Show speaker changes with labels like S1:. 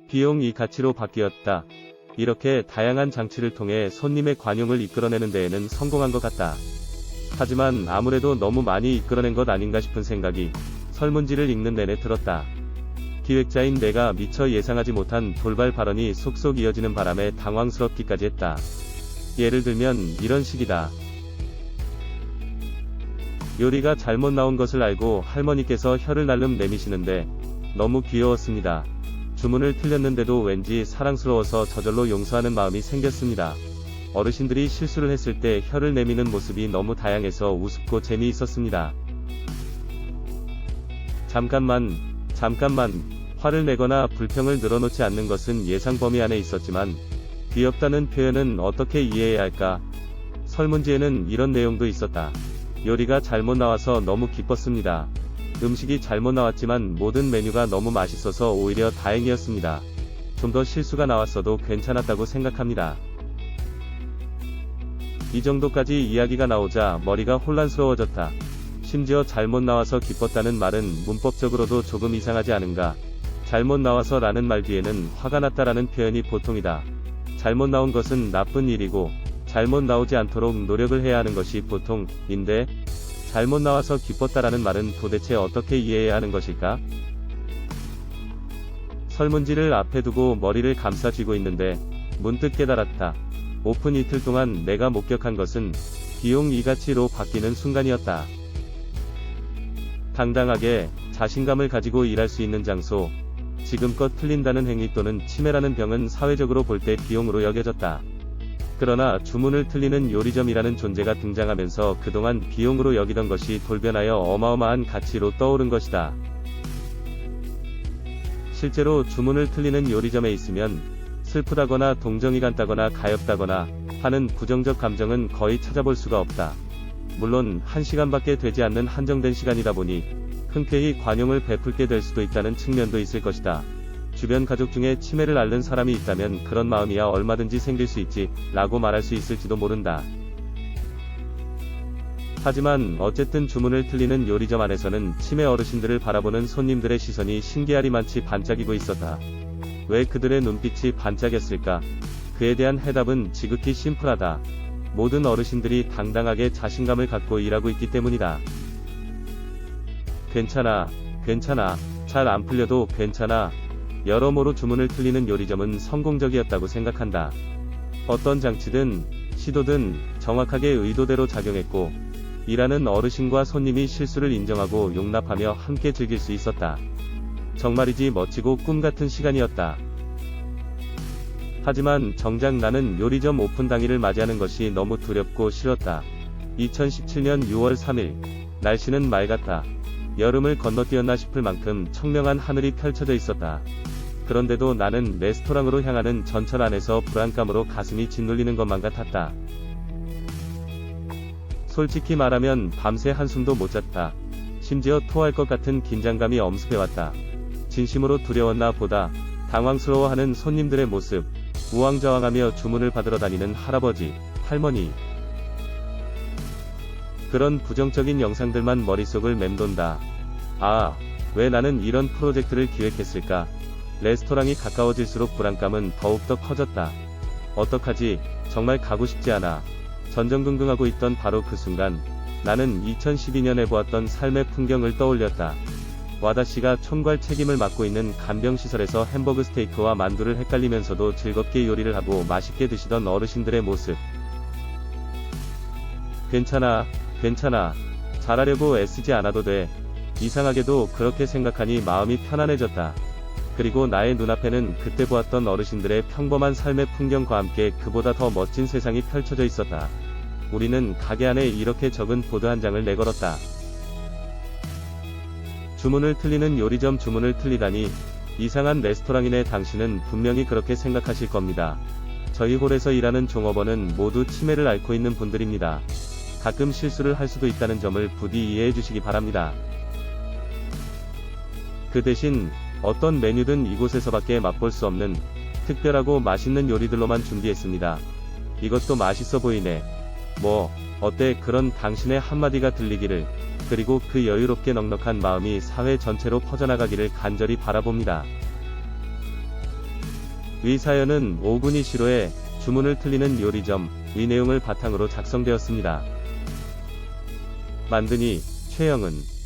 S1: 비용이 가치로 바뀌었다. 이렇게 다양한 장치를 통해 손님의 관용을 이끌어내는 데에는 성공한 것 같다. 하지만 아무래도 너무 많이 이끌어낸 것 아닌가 싶은 생각이 설문지를 읽는 내내 들었다. 기획자인 내가 미처 예상하지 못한 돌발 발언이 속속 이어지는 바람에 당황스럽기까지 했다. 예를 들면 이런 식이다. 요리가 잘못 나온 것을 알고 할머니께서 혀를 날름 내미시는데 너무 귀여웠습니다. 주문을 틀렸는데도 왠지 사랑스러워서 저절로 용서하는 마음이 생겼습니다. 어르신들이 실수를 했을 때 혀를 내미는 모습이 너무 다양해서 우습고 재미있었습니다. 잠깐만, 화를 내거나 불평을 늘어놓지 않는 것은 예상 범위 안에 있었지만 귀엽다는 표현은 어떻게 이해해야 할까? 설문지에는 이런 내용도 있었다. 요리가 잘못 나와서 너무 기뻤습니다. 음식이 잘못 나왔지만 모든 메뉴가 너무 맛있어서 오히려 다행이었습니다. 좀 더 실수가 나왔어도 괜찮았다고 생각합니다. 이 정도까지 이야기가 나오자 머리가 혼란스러워졌다. 심지어 잘못 나와서 기뻤다는 말은 문법적으로도 조금 이상하지 않은가? 잘못 나와서 라는 말 뒤에는 화가 났다라는 표현이 보통이다. 잘못 나온 것은 나쁜 일이고 잘못 나오지 않도록 노력을 해야 하는 것이 보통인데 잘못 나와서 기뻤다라는 말은 도대체 어떻게 이해해야 하는 것일까? 설문지를 앞에 두고 머리를 감싸 쥐고 있는데 문득 깨달았다. 오픈 이틀 동안 내가 목격한 것은 비용 이가치로 바뀌는 순간이었다. 당당하게 자신감을 가지고 일할 수 있는 장소, 지금껏 틀린다는 행위 또는 치매라는 병은 사회적으로 볼 때 비용으로 여겨졌다. 그러나 주문을 틀리는 요리점이라는 존재가 등장하면서 그동안 비용으로 여기던 것이 돌변하여 어마어마한 가치로 떠오른 것이다. 실제로 주문을 틀리는 요리점에 있으면 슬프다거나 동정이 간다거나 가엾다거나 하는 부정적 감정은 거의 찾아볼 수가 없다. 물론 1시간밖에 되지 않는 한정된 시간이다 보니 흔쾌히 관용을 베풀게 될 수도 있다는 측면도 있을 것이다. 주변 가족 중에 치매를 앓는 사람이 있다면 그런 마음이야 얼마든지 생길 수 있지 라고 말할 수 있을지도 모른다. 하지만 어쨌든 주문을 틀리는 요리점 안에서는 치매 어르신들을 바라보는 손님들의 시선이 신기하리만치 반짝이고 있었다. 왜 그들의 눈빛이 반짝였을까? 그에 대한 해답은 지극히 심플하다. 모든 어르신들이 당당하게 자신감을 갖고 일하고 있기 때문이다. 괜찮아. 잘 안 풀려도 괜찮아. 여러모로 주문을 틀리는 요리점은 성공적이었다고 생각한다. 어떤 장치든 시도든 정확하게 의도대로 작용했고 일하는 어르신과 손님이 실수를 인정하고 용납하며 함께 즐길 수 있었다. 정말이지 멋지고 꿈같은 시간이었다. 하지만 정작 나는 요리점 오픈 당일을 맞이하는 것이 너무 두렵고 싫었다. 2017년 6월 3일 날씨는 맑았다. 여름을 건너뛰었나 싶을 만큼 청명한 하늘이 펼쳐져 있었다. 그런데도 나는 레스토랑으로 향하는 전철 안에서 불안감으로 가슴이 짓눌리는 것만 같았다. 솔직히 말하면 밤새 한숨도 못 잤다. 심지어 토할 것 같은 긴장감이 엄습해왔다. 진심으로 두려웠나 보다. 당황스러워하는 손님들의 모습, 우왕좌왕하며 주문을 받으러 다니는 할아버지, 할머니. 그런 부정적인 영상들만 머릿속을 맴돈다. 아, 왜 나는 이런 프로젝트를 기획했을까? 레스토랑이 가까워질수록 불안감은 더욱더 커졌다. 어떡하지? 정말 가고 싶지 않아. 전전긍긍하고 있던 바로 그 순간, 나는 2012년에 보았던 삶의 풍경을 떠올렸다. 와다씨가 총괄 책임을 맡고 있는 간병시설에서 햄버거 스테이크와 만두를 헷갈리면서도 즐겁게 요리를 하고 맛있게 드시던 어르신들의 모습. 괜찮아. 잘하려고 애쓰지 않아도 돼. 이상하게도 그렇게 생각하니 마음이 편안해졌다. 그리고 나의 눈앞에는 그때 보았던 어르신들의 평범한 삶의 풍경과 함께 그보다 더 멋진 세상이 펼쳐져 있었다. 우리는 가게 안에 이렇게 적은 보드 한 장을 내걸었다. 주문을 틀리는 요리점 주문을 틀리다니. 이상한 레스토랑이네. 당신은 분명히 그렇게 생각하실 겁니다. 저희 홀에서 일하는 종업원은 모두 치매를 앓고 있는 분들입니다. 가끔 실수를 할 수도 있다는 점을 부디 이해해 주시기 바랍니다. 그 대신 어떤 메뉴든 이곳에서밖에 맛볼 수 없는 특별하고 맛있는 요리들로만 준비했습니다. 이것도 맛있어 보이네. 뭐, 어때? 그런 당신의 한마디가 들리기를, 그리고 그 여유롭게 넉넉한 마음이 사회 전체로 퍼져나가기를 간절히 바라봅니다. 위 사연은 오군이 시로에 주문을 틀리는 요리점, 이 내용을 바탕으로 작성되었습니다. 만드니 최영은